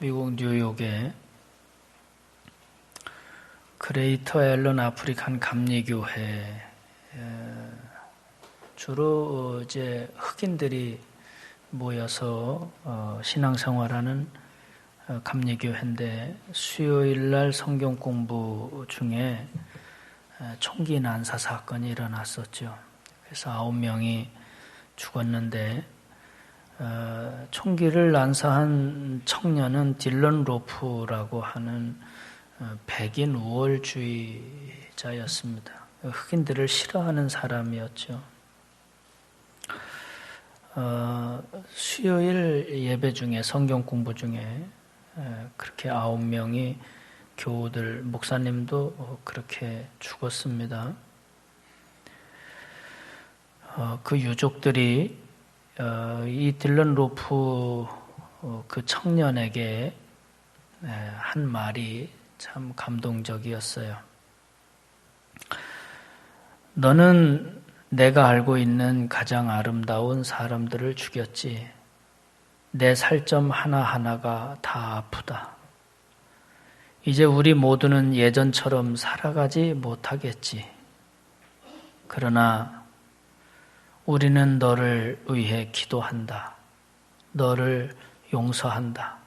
미국 뉴욕에 그레이터 앨런 아프리칸 감리교회, 주로 이제 흑인들이 모여서 신앙생활하는 감리교회인데, 수요일 날 성경 공부 중에 총기 난사 사건이 일어났었죠. 그래서 9명이 죽었는데, 총기를 난사한 청년은 딜런 로프라고 하는 백인 우월주의자였습니다. 흑인들을 싫어하는 사람이었죠. 수요일 예배 중에, 성경 공부 중에 그렇게 9명이 교우들, 목사님도 그렇게 죽었습니다. 그 유족들이 이 딜런 로프 그 청년에게 한 말이 참 감동적이었어요. 너는 내가 알고 있는 가장 아름다운 사람들을 죽였지. 내 살점 하나하나가 다 아프다. 이제 우리 모두는 예전처럼 살아가지 못하겠지. 그러나 우리는 너를 위해 기도한다. 너를 용서한다.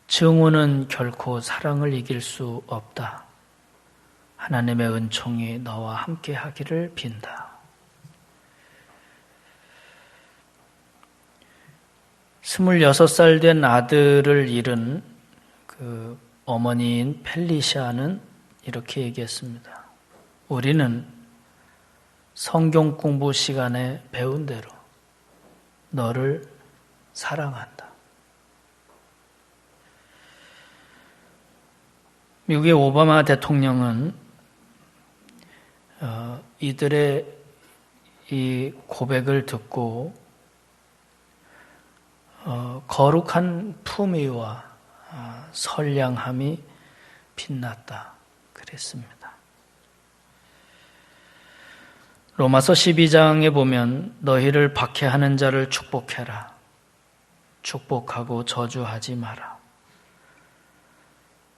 증오는 결코 사랑을 이길 수 없다. 하나님의 은총이 너와 함께 하기를 빈다. 26살 된 아들을 잃은 그 어머니인 펠리시아는 이렇게 얘기했습니다. 우리는 성경 공부 시간에 배운 대로 너를 사랑한다. 미국의 오바마 대통령은 이들의 이 고백을 듣고 거룩한 품위와 선량함이 빛났다 그랬습니다. 로마서 12장에 보면 너희를 박해하는 자를 축복해라. 축복하고 저주하지 마라.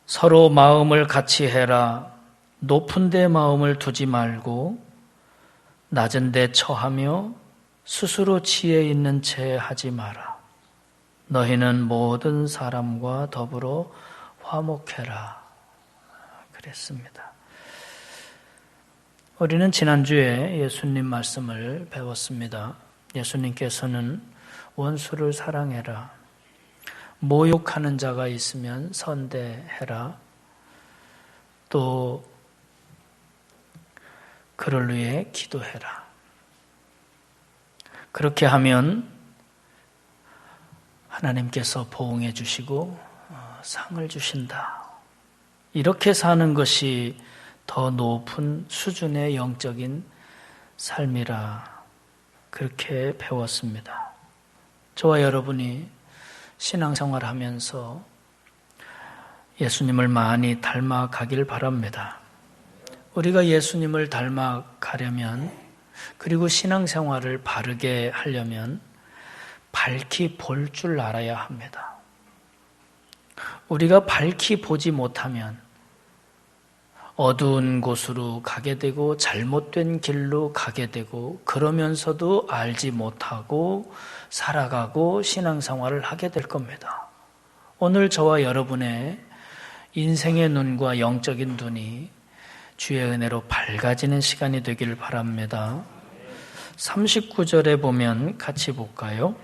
서로 마음을 같이 해라. 높은 데 마음을 두지 말고 낮은 데 처하며 스스로 지혜 있는 채 하지 마라. 너희는 모든 사람과 더불어 화목해라. 그랬습니다. 우리는 지난주에 예수님 말씀을 배웠습니다. 예수님께서는 원수를 사랑해라. 모욕하는 자가 있으면 선대해라. 또 그를 위해 기도해라. 그렇게 하면 하나님께서 보응해 주시고 상을 주신다. 이렇게 사는 것이 더 높은 수준의 영적인 삶이라 그렇게 배웠습니다. 저와 여러분이 신앙생활 하면서 예수님을 많이 닮아가길 바랍니다. 우리가 예수님을 닮아가려면, 그리고 신앙생활을 바르게 하려면 밝히 볼 줄 알아야 합니다. 우리가 밝히 보지 못하면 어두운 곳으로 가게 되고 잘못된 길로 가게 되고, 그러면서도 알지 못하고 살아가고 신앙생활을 하게 될 겁니다. 오늘 저와 여러분의 인생의 눈과 영적인 눈이 주의 은혜로 밝아지는 시간이 되길 바랍니다. 39절에 보면 같이 볼까요?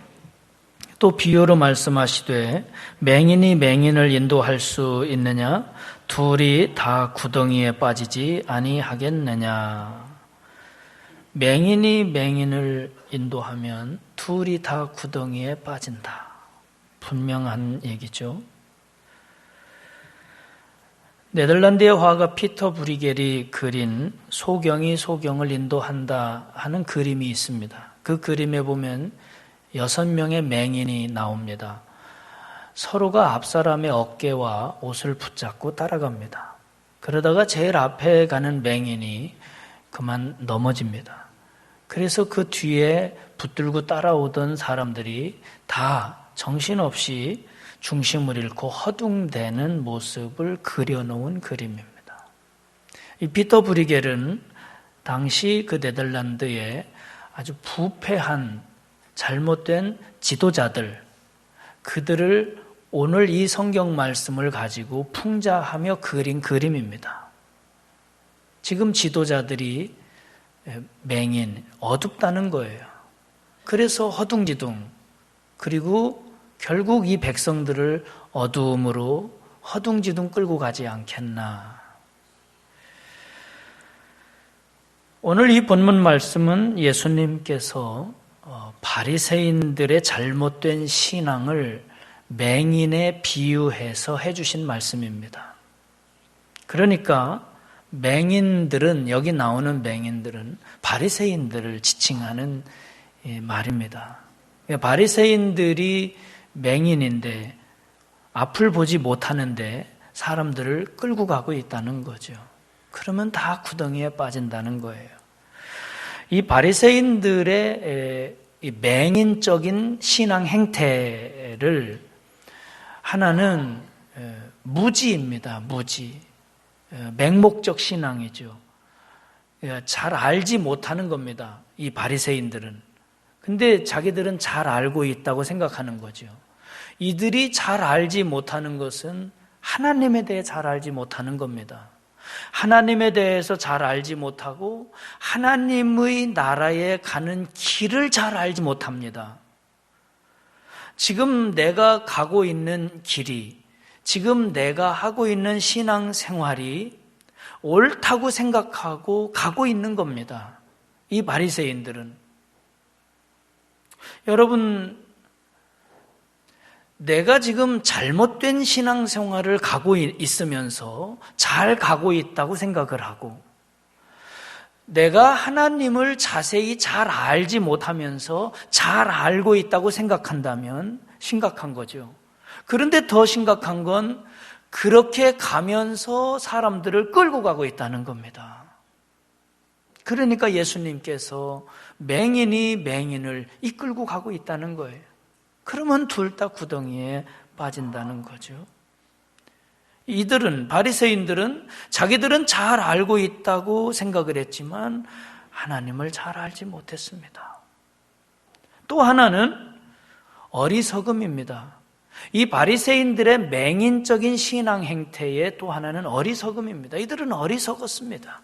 또 비유로 말씀하시되 맹인이 맹인을 인도할 수 있느냐? 둘이 다 구덩이에 빠지지 아니하겠느냐? 맹인이 맹인을 인도하면 둘이 다 구덩이에 빠진다. 분명한 얘기죠. 네덜란드의 화가 피터 브리겔이 그린 소경이 소경을 인도한다 하는 그림이 있습니다. 그 그림에 보면 6명의 맹인이 나옵니다. 서로가 앞사람의 어깨와 옷을 붙잡고 따라갑니다. 그러다가 제일 앞에 가는 맹인이 그만 넘어집니다. 그래서 그 뒤에 붙들고 따라오던 사람들이 다 정신없이 중심을 잃고 허둥대는 모습을 그려놓은 그림입니다. 이 피터 브리겔은 당시 그 네덜란드에 아주 부패한 잘못된 지도자들, 그들을 오늘 이 성경 말씀을 가지고 풍자하며 그린 그림입니다. 지금 지도자들이 맹인, 어둡다는 거예요. 그래서 허둥지둥, 그리고 결국 이 백성들을 어두움으로 허둥지둥 끌고 가지 않겠나. 오늘 이 본문 말씀은 예수님께서 바리새인들의 잘못된 신앙을 맹인에 비유해서 해주신 말씀입니다. 그러니까 맹인들은, 여기 나오는 맹인들은 바리새인들을 지칭하는 말입니다. 바리새인들이 맹인인데 앞을 보지 못하는데 사람들을 끌고 가고 있다는 거죠. 그러면 다 구덩이에 빠진다는 거예요. 이 바리새인들의 이 맹인적인 신앙 행태를 하나는 무지입니다. 무지. 맹목적 신앙이죠. 잘 알지 못하는 겁니다. 이 바리새인들은. 근데 자기들은 잘 알고 있다고 생각하는 거죠. 이들이 잘 알지 못하는 것은 하나님에 대해 잘 알지 못하는 겁니다. 하나님에 대해서 잘 알지 못하고 하나님의 나라에 가는 길을 잘 알지 못합니다. 지금 내가 가고 있는 길이, 지금 내가 하고 있는 신앙생활이 옳다고 생각하고 가고 있는 겁니다. 이 바리새인들은. 여러분, 내가 지금 잘못된 신앙생활을 가고 있으면서 잘 가고 있다고 생각을 하고, 내가 하나님을 자세히 잘 알지 못하면서 잘 알고 있다고 생각한다면 심각한 거죠. 그런데 더 심각한 건 그렇게 가면서 사람들을 끌고 가고 있다는 겁니다. 그러니까 예수님께서 맹인이 맹인을 이끌고 가고 있다는 거예요. 그러면 둘 다 구덩이에 빠진다는 거죠. 이들은, 바리새인들은 자기들은 잘 알고 있다고 생각을 했지만 하나님을 잘 알지 못했습니다. 또 하나는 어리석음입니다. 이 바리새인들의 맹인적인 신앙 행태의 또 하나는 어리석음입니다. 이들은 어리석었습니다.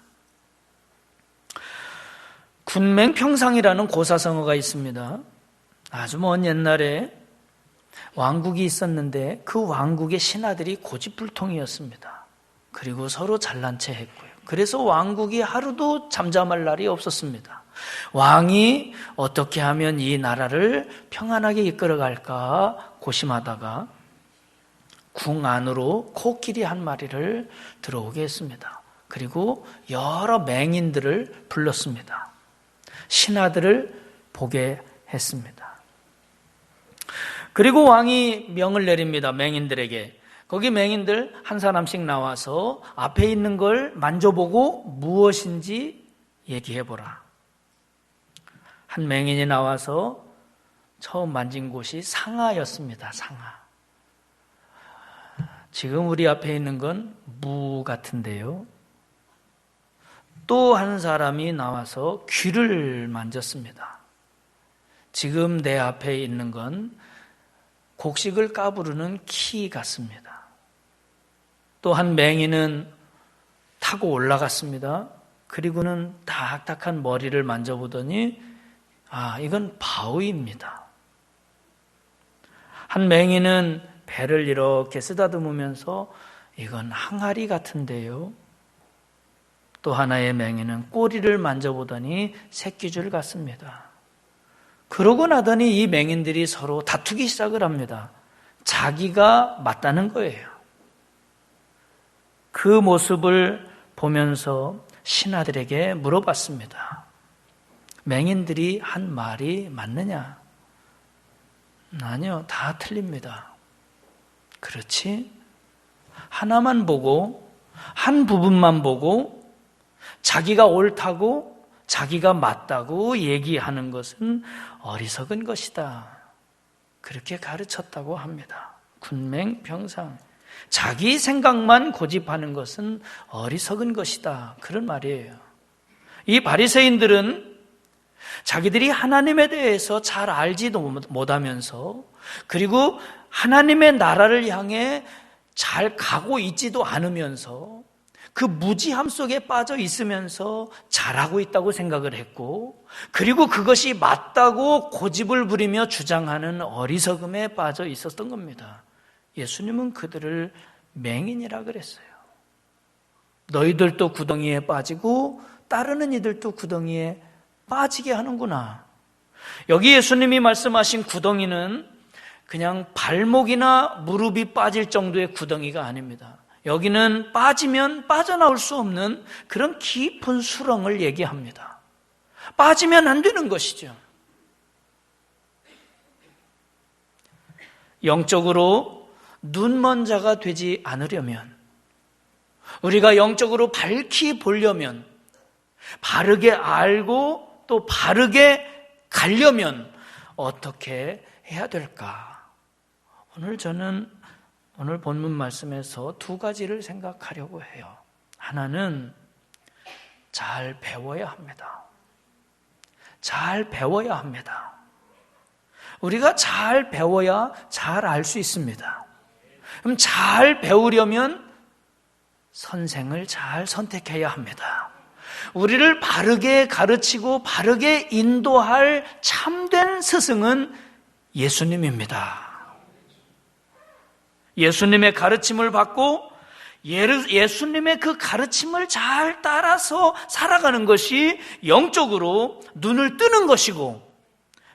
군맹평상이라는 고사성어가 있습니다. 아주 먼 옛날에 왕국이 있었는데 그 왕국의 신하들이 고집불통이었습니다. 그리고 서로 잘난 체 했고요. 그래서 왕국이 하루도 잠잠할 날이 없었습니다. 왕이 어떻게 하면 이 나라를 평안하게 이끌어갈까 고심하다가 궁 안으로 코끼리 한 마리를 들어오게 했습니다. 그리고 여러 맹인들을 불렀습니다. 신하들을 보게 했습니다. 그리고 왕이 명을 내립니다. 맹인들에게. 거기 맹인들 한 사람씩 나와서 앞에 있는 걸 만져보고 무엇인지 얘기해보라. 한 맹인이 나와서 처음 만진 곳이 상아였습니다. 상아. 지금 우리 앞에 있는 건 무 같은데요. 또 한 사람이 나와서 귀를 만졌습니다. 지금 내 앞에 있는 건 곡식을 까부르는 키 같습니다. 또 한 맹인은 타고 올라갔습니다. 그리고는 딱딱한 머리를 만져보더니 이건 바위입니다. 한 맹인은 배를 이렇게 쓰다듬으면서 이건 항아리 같은데요. 또 하나의 맹인은 꼬리를 만져보더니 새끼줄 같습니다. 그러고 나더니 이 맹인들이 서로 다투기 시작을 합니다. 자기가 맞다는 거예요. 그 모습을 보면서 신하들에게 물어봤습니다. 맹인들이 한 말이 맞느냐? 아니요, 다 틀립니다. 그렇지? 하나만 보고, 한 부분만 보고 자기가 옳다고, 자기가 맞다고 얘기하는 것은 어리석은 것이다. 그렇게 가르쳤다고 합니다. 군맹병상. 자기 생각만 고집하는 것은 어리석은 것이다. 그런 말이에요. 이 바리새인들은 자기들이 하나님에 대해서 잘 알지도 못하면서, 그리고 하나님의 나라를 향해 잘 가고 있지도 않으면서 그 무지함 속에 빠져 있으면서 잘하고 있다고 생각을 했고, 그리고 그것이 맞다고 고집을 부리며 주장하는 어리석음에 빠져 있었던 겁니다. 예수님은 그들을 맹인이라 그랬어요. 너희들도 구덩이에 빠지고 따르는 이들도 구덩이에 빠지게 하는구나. 여기 예수님이 말씀하신 구덩이는 그냥 발목이나 무릎이 빠질 정도의 구덩이가 아닙니다. 여기는 빠지면 빠져나올 수 없는 그런 깊은 수렁을 얘기합니다. 빠지면 안 되는 것이죠. 영적으로 눈먼 자가 되지 않으려면, 우리가 영적으로 밝히 보려면, 바르게 알고 또 바르게 가려면 어떻게 해야 될까? 저는 오늘 본문 말씀에서 두 가지를 생각하려고 해요. 하나는 잘 배워야 합니다. 잘 배워야 합니다. 우리가 잘 배워야 잘 알 수 있습니다. 그럼 잘 배우려면 선생을 잘 선택해야 합니다. 우리를 바르게 가르치고 바르게 인도할 참된 스승은 예수님입니다. 예수님의 가르침을 받고 예수님의 그 가르침을 잘 따라서 살아가는 것이 영적으로 눈을 뜨는 것이고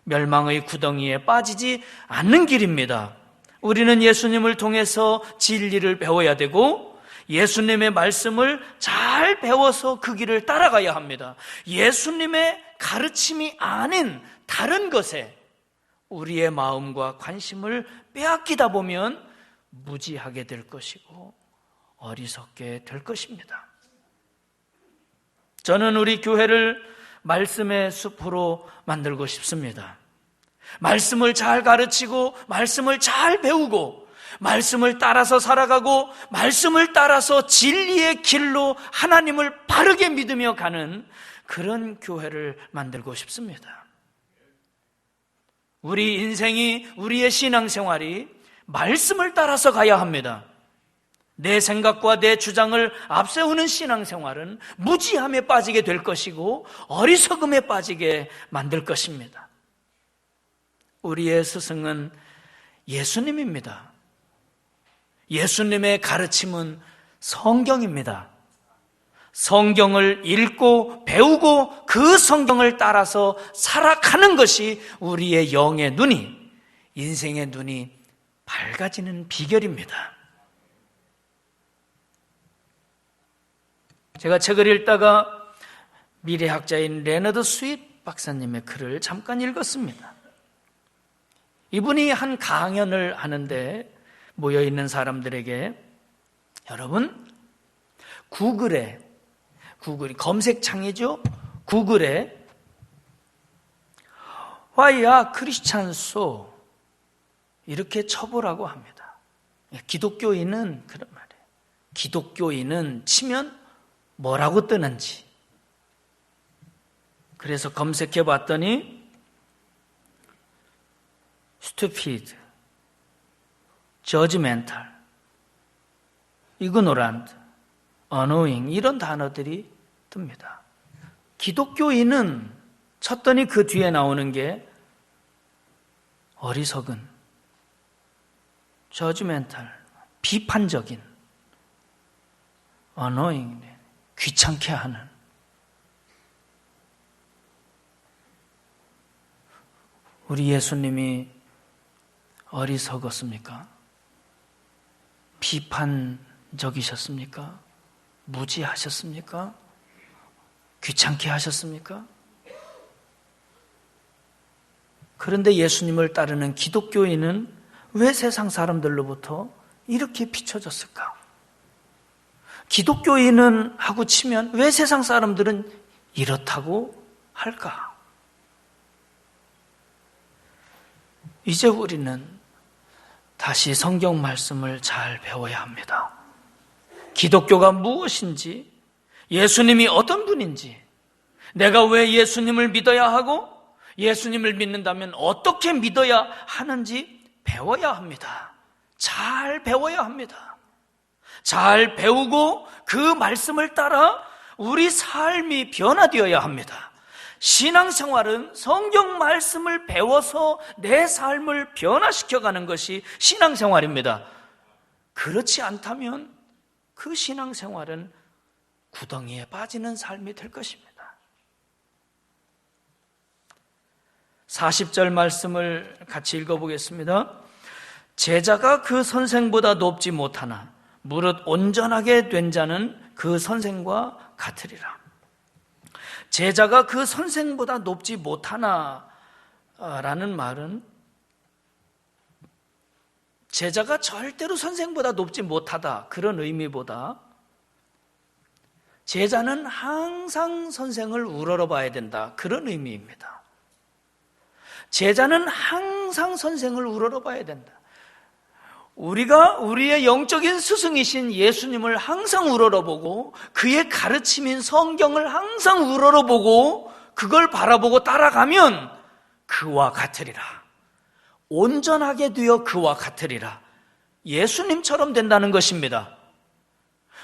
멸망의 구덩이에 빠지지 않는 길입니다. 우리는 예수님을 통해서 진리를 배워야 되고 예수님의 말씀을 잘 배워서 그 길을 따라가야 합니다. 예수님의 가르침이 아닌 다른 것에 우리의 마음과 관심을 빼앗기다 보면 무지하게 될 것이고 어리석게 될 것입니다. 저는 우리 교회를 말씀의 숲으로 만들고 싶습니다. 말씀을 잘 가르치고 말씀을 잘 배우고 말씀을 따라서 살아가고 말씀을 따라서 진리의 길로 하나님을 바르게 믿으며 가는 그런 교회를 만들고 싶습니다. 우리 인생이, 우리의 신앙생활이 말씀을 따라서 가야 합니다. 내 생각과 내 주장을 앞세우는 신앙생활은 무지함에 빠지게 될 것이고 어리석음에 빠지게 만들 것입니다. 우리의 스승은 예수님입니다. 예수님의 가르침은 성경입니다. 성경을 읽고 배우고 그 성경을 따라서 살아가는 것이 우리의 영의 눈이, 인생의 눈이 밝아지는 비결입니다. 제가 책을 읽다가 미래학자인 레너드 스윗 박사님의 글을 잠깐 읽었습니다. 이분이 한 강연을 하는데 모여있는 사람들에게, 여러분, 구글이 검색창이죠. 구글에 Why are Christians so? 이렇게 쳐보라고 합니다. 기독교인은 그런 말이에요. 기독교인은 치면 뭐라고 뜨는지. 그래서 검색해 봤더니 stupid, judgmental, ignorant, annoying 이런 단어들이 뜹니다. 기독교인은 쳤더니 그 뒤에 나오는 게 어리석은, judgmental, 비판적인, annoying, 귀찮게 하는. 우리 예수님이 어리석었습니까? 비판적이셨습니까? 무지하셨습니까? 귀찮게 하셨습니까? 그런데 예수님을 따르는 기독교인은 왜 세상 사람들로부터 이렇게 비춰졌을까? 기독교인은 하고 치면 왜 세상 사람들은 이렇다고 할까? 이제 우리는 다시 성경 말씀을 잘 배워야 합니다. 기독교가 무엇인지, 예수님이 어떤 분인지, 내가 왜 예수님을 믿어야 하고 예수님을 믿는다면 어떻게 믿어야 하는지 배워야 합니다. 잘 배워야 합니다. 잘 배우고 그 말씀을 따라 우리 삶이 변화되어야 합니다. 신앙생활은 성경 말씀을 배워서 내 삶을 변화시켜가는 것이 신앙생활입니다. 그렇지 않다면 그 신앙생활은 구덩이에 빠지는 삶이 될 것입니다. 40절 말씀을 같이 읽어보겠습니다. 제자가 그 선생보다 높지 못하나 무릇 온전하게 된 자는 그 선생과 같으리라. 제자가 그 선생보다 높지 못하나 라는 말은 제자가 절대로 선생보다 높지 못하다 그런 의미보다 제자는 항상 선생을 우러러봐야 된다 그런 의미입니다. 제자는 항상 선생을 우러러봐야 된다. 우리가 우리의 영적인 스승이신 예수님을 항상 우러러보고 그의 가르침인 성경을 항상 우러러보고 그걸 바라보고 따라가면 그와 같으리라. 온전하게 되어 그와 같으리라. 예수님처럼 된다는 것입니다.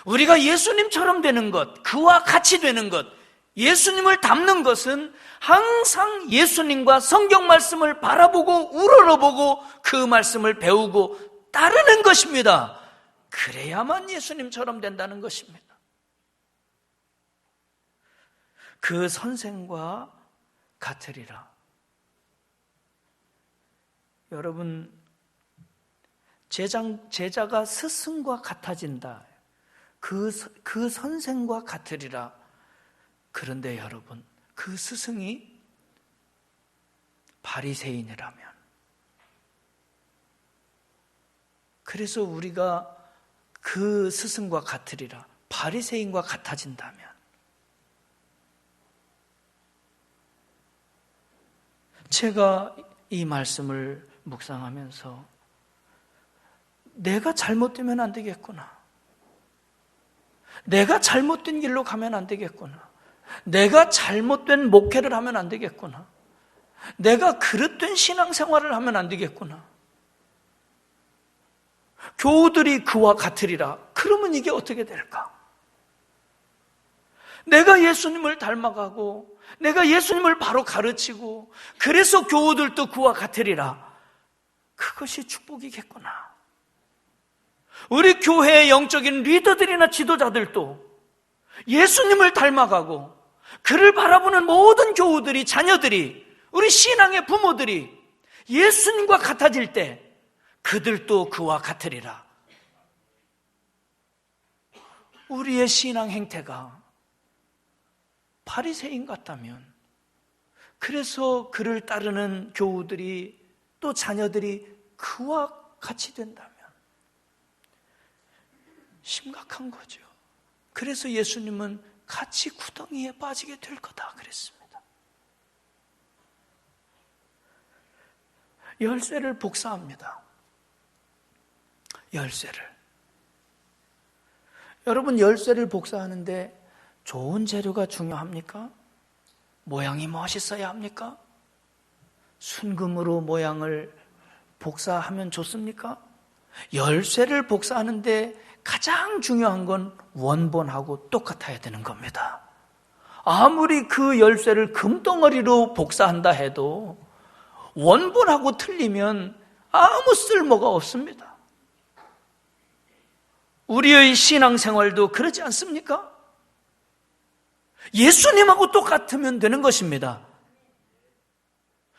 우리가 예수님처럼 되는 것, 그와 같이 되는 것, 예수님을 닮는 것은 항상 예수님과 성경 말씀을 바라보고 우러러보고 그 말씀을 배우고 따르는 것입니다. 그래야만 예수님처럼 된다는 것입니다. 그 선생과 같으리라. 여러분, 제자가 스승과 같아진다. 그 선생과 같으리라. 그런데 여러분, 그 스승이 바리새인이라면, 그래서 우리가 그 스승과 같으리라, 바리새인과 같아진다면, 제가 이 말씀을 묵상하면서 내가 잘못되면 안 되겠구나, 내가 잘못된 길로 가면 안 되겠구나, 내가 잘못된 목회를 하면 안 되겠구나, 내가 그릇된 신앙생활을 하면 안 되겠구나, 교우들이 그와 같으리라. 그러면 이게 어떻게 될까? 내가 예수님을 닮아가고 내가 예수님을 바로 가르치고 그래서 교우들도 그와 같으리라. 그것이 축복이겠구나. 우리 교회의 영적인 리더들이나 지도자들도 예수님을 닮아가고 그를 바라보는 모든 교우들이, 자녀들이, 우리 신앙의 부모들이 예수님과 같아질 때 그들도 그와 같으리라. 우리의 신앙 행태가 바리새인 같다면, 그래서 그를 따르는 교우들이 또 자녀들이 그와 같이 된다면 심각한 거죠. 그래서 예수님은 같이 구덩이에 빠지게 될 거다 그랬습니다. 열쇠를 복사합니다. 열쇠를. 여러분, 열쇠를 복사하는데 좋은 재료가 중요합니까? 모양이 멋있어야 합니까? 순금으로 모양을 복사하면 좋습니까? 열쇠를 복사하는데 가장 중요한 건 원본하고 똑같아야 되는 겁니다. 아무리 그 열쇠를 금덩어리로 복사한다 해도 원본하고 틀리면 아무 쓸모가 없습니다. 우리의 신앙생활도 그렇지 않습니까? 예수님하고 똑같으면 되는 것입니다.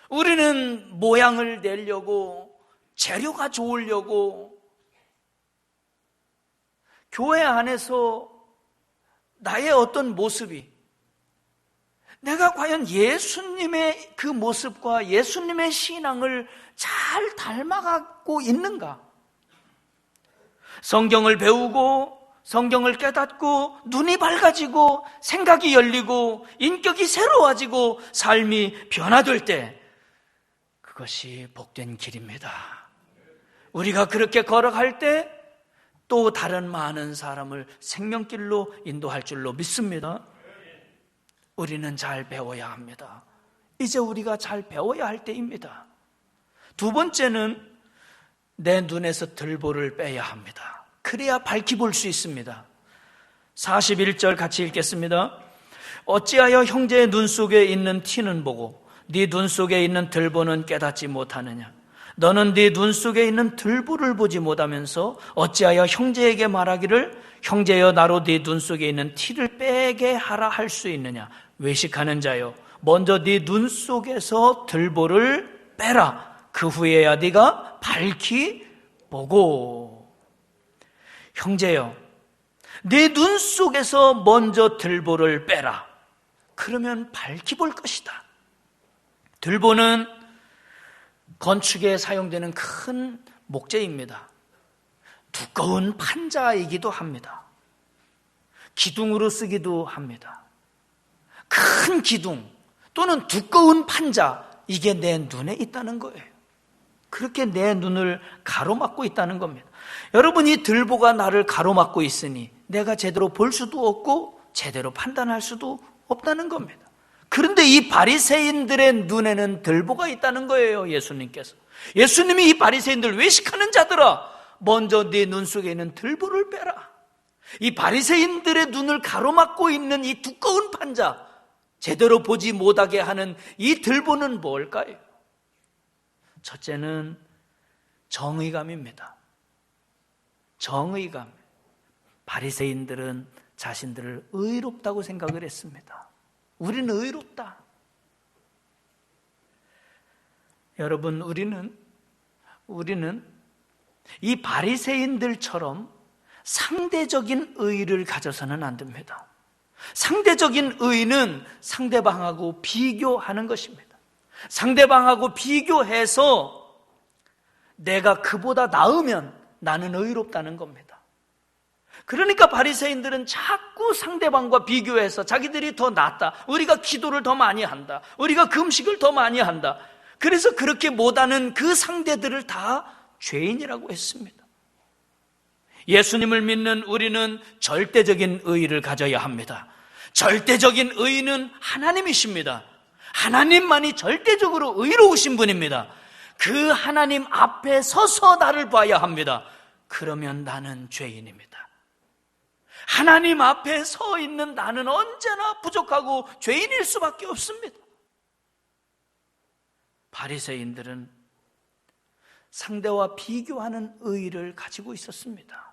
우리는 모양을 내려고, 재료가 좋으려고, 교회 안에서 나의 어떤 모습이, 내가 과연 예수님의 그 모습과 예수님의 신앙을 잘 닮아가고 있는가? 성경을 배우고 성경을 깨닫고 눈이 밝아지고 생각이 열리고 인격이 새로워지고 삶이 변화될 때 그것이 복된 길입니다. 우리가 그렇게 걸어갈 때 또 다른 많은 사람을 생명길로 인도할 줄로 믿습니다. 우리는 잘 배워야 합니다. 이제 우리가 잘 배워야 할 때입니다. 두 번째는 내 눈에서 들보를 빼야 합니다. 그래야 밝히 볼 수 있습니다. 41절 같이 읽겠습니다. 어찌하여 형제의 눈 속에 있는 티는 보고 네 눈 속에 있는 들보는 깨닫지 못하느냐? 너는 네 눈 속에 있는 들보를 보지 못하면서 어찌하여 형제에게 말하기를 형제여 나로 네 눈 속에 있는 티를 빼게 하라 할 수 있느냐? 외식하는 자여 먼저 네 눈 속에서 들보를 빼라. 그 후에야 네가 밝히 보고. 형제여 네 눈 속에서 먼저 들보를 빼라. 그러면 밝히 볼 것이다. 들보는 건축에 사용되는 큰 목재입니다. 두꺼운 판자이기도 합니다. 기둥으로 쓰기도 합니다. 큰 기둥 또는 두꺼운 판자, 이게 내 눈에 있다는 거예요. 그렇게 내 눈을 가로막고 있다는 겁니다. 여러분, 이 들보가 나를 가로막고 있으니 내가 제대로 볼 수도 없고 제대로 판단할 수도 없다는 겁니다. 그런데 이 바리새인들의 눈에는 들보가 있다는 거예요. 예수님이 이 바리새인들, 외식하는 자들아, 먼저 네 눈 속에 있는 들보를 빼라. 이 바리새인들의 눈을 가로막고 있는 이 두꺼운 판자, 제대로 보지 못하게 하는 이 들보는 뭘까요? 첫째는 정의감입니다. 정의감. 바리새인들은 자신들을 의롭다고 생각을 했습니다. 우리는 의롭다. 여러분, 우리는 이 바리새인들처럼 상대적인 의의를 가져서는 안 됩니다. 상대적인 의의는 상대방하고 비교하는 것입니다. 상대방하고 비교해서 내가 그보다 나으면 나는 의롭다는 겁니다. 그러니까 바리새인들은 자꾸 상대방과 비교해서 자기들이 더 낫다, 우리가 기도를 더 많이 한다, 우리가 금식을 더 많이 한다, 그래서 그렇게 못하는 그 상대들을 다 죄인이라고 했습니다. 예수님을 믿는 우리는 절대적인 의의를 가져야 합니다. 절대적인 의의는 하나님이십니다. 하나님만이 절대적으로 의로우신 분입니다. 그 하나님 앞에 서서 나를 봐야 합니다. 그러면 나는 죄인입니다. 하나님 앞에 서 있는 나는 언제나 부족하고 죄인일 수밖에 없습니다. 바리새인들은 상대와 비교하는 의의를 가지고 있었습니다.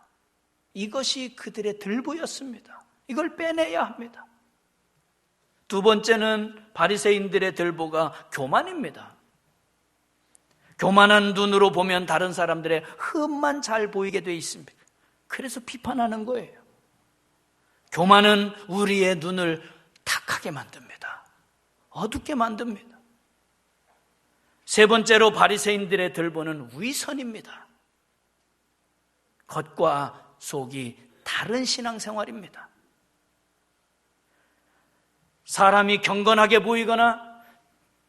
이것이 그들의 들보였습니다. 이걸 빼내야 합니다. 두 번째는 바리새인들의 들보가 교만입니다. 교만한 눈으로 보면 다른 사람들의 흠만 잘 보이게 돼 있습니다. 그래서 비판하는 거예요. 교만은 우리의 눈을 탁하게 만듭니다. 어둡게 만듭니다. 세 번째로 바리새인들의 들보는 위선입니다. 겉과 속이 다른 신앙생활입니다. 사람이 경건하게 보이거나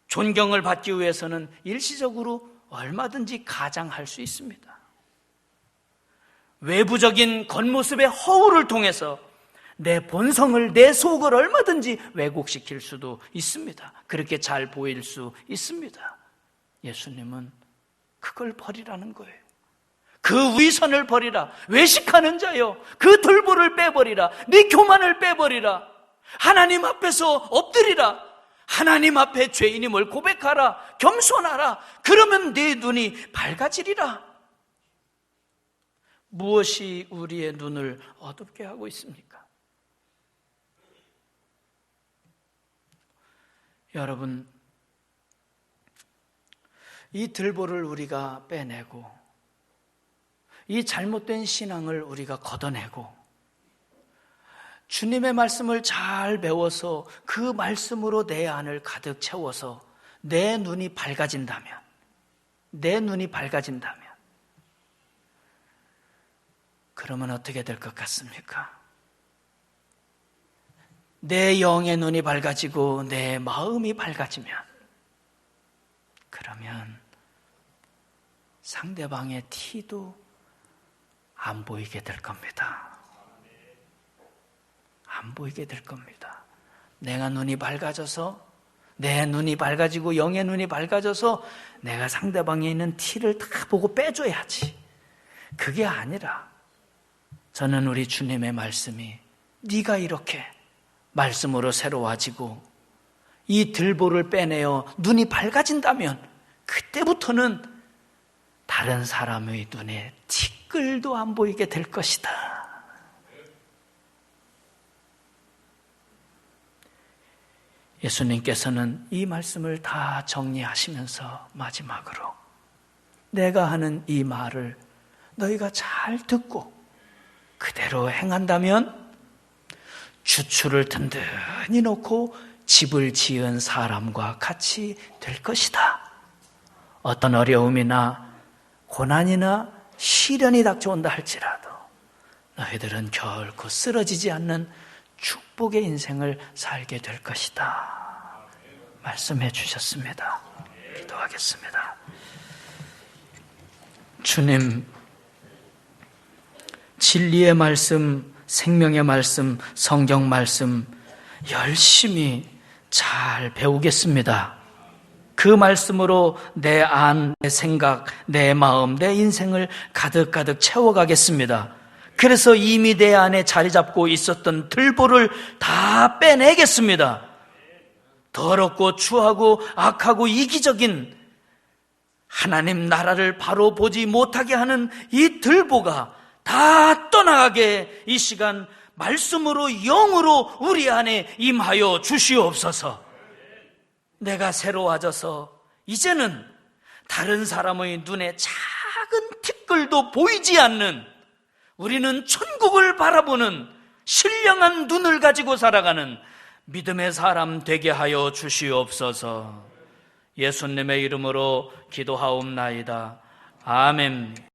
존경을 받기 위해서는 일시적으로 얼마든지 가장할 수 있습니다. 외부적인 겉모습의 허울을 통해서 내 본성을, 내 속을 얼마든지 왜곡시킬 수도 있습니다. 그렇게 잘 보일 수 있습니다. 예수님은 그걸 버리라는 거예요. 그 위선을 버리라. 외식하는 자요, 그 들보를 빼버리라. 네 교만을 빼버리라. 하나님 앞에서 엎드리라. 하나님 앞에 죄인임을 고백하라. 겸손하라. 그러면 네 눈이 밝아지리라. 무엇이 우리의 눈을 어둡게 하고 있습니까? 여러분, 이 들보를 우리가 빼내고 이 잘못된 신앙을 우리가 걷어내고 주님의 말씀을 잘 배워서 그 말씀으로 내 안을 가득 채워서 내 눈이 밝아진다면 그러면 어떻게 될 것 같습니까? 내 영의 눈이 밝아지고 내 마음이 밝아지면, 그러면 상대방의 티도 안 보이게 될 겁니다. 안 보이게 될 겁니다. 내가 눈이 밝아져서, 내 눈이 밝아지고 영의 눈이 밝아져서 내가 상대방에 있는 티를 다 보고 빼줘야지. 그게 아니라 저는 우리 주님의 말씀이 네가 이렇게 말씀으로 새로워지고 이 들보를 빼내어 눈이 밝아진다면 그때부터는 다른 사람의 눈에 티끌도 안 보이게 될 것이다. 예수님께서는 이 말씀을 다 정리하시면서 마지막으로 내가 하는 이 말을 너희가 잘 듣고 그대로 행한다면 주추를 든든히 놓고 집을 지은 사람과 같이 될 것이다. 어떤 어려움이나 고난이나 시련이 닥쳐온다 할지라도 너희들은 결코 쓰러지지 않는 축복의 인생을 살게 될 것이다. 말씀해 주셨습니다. 기도하겠습니다. 주님, 진리의 말씀, 생명의 말씀, 성경 말씀 열심히 잘 배우겠습니다. 그 말씀으로 내 안, 내 생각, 내 마음, 내 인생을 가득가득 채워가겠습니다. 그래서 이미 내 안에 자리 잡고 있었던 들보를 다 빼내겠습니다. 더럽고 추하고 악하고 이기적인 하나님 나라를 바로 보지 못하게 하는 이 들보가 다 떠나가게 이 시간 말씀으로 영으로 우리 안에 임하여 주시옵소서. 내가 새로워져서 이제는 다른 사람의 눈에 작은 티끌도 보이지 않는, 우리는 천국을 바라보는 신령한 눈을 가지고 살아가는 믿음의 사람 되게 하여 주시옵소서. 예수님의 이름으로 기도하옵나이다. 아멘.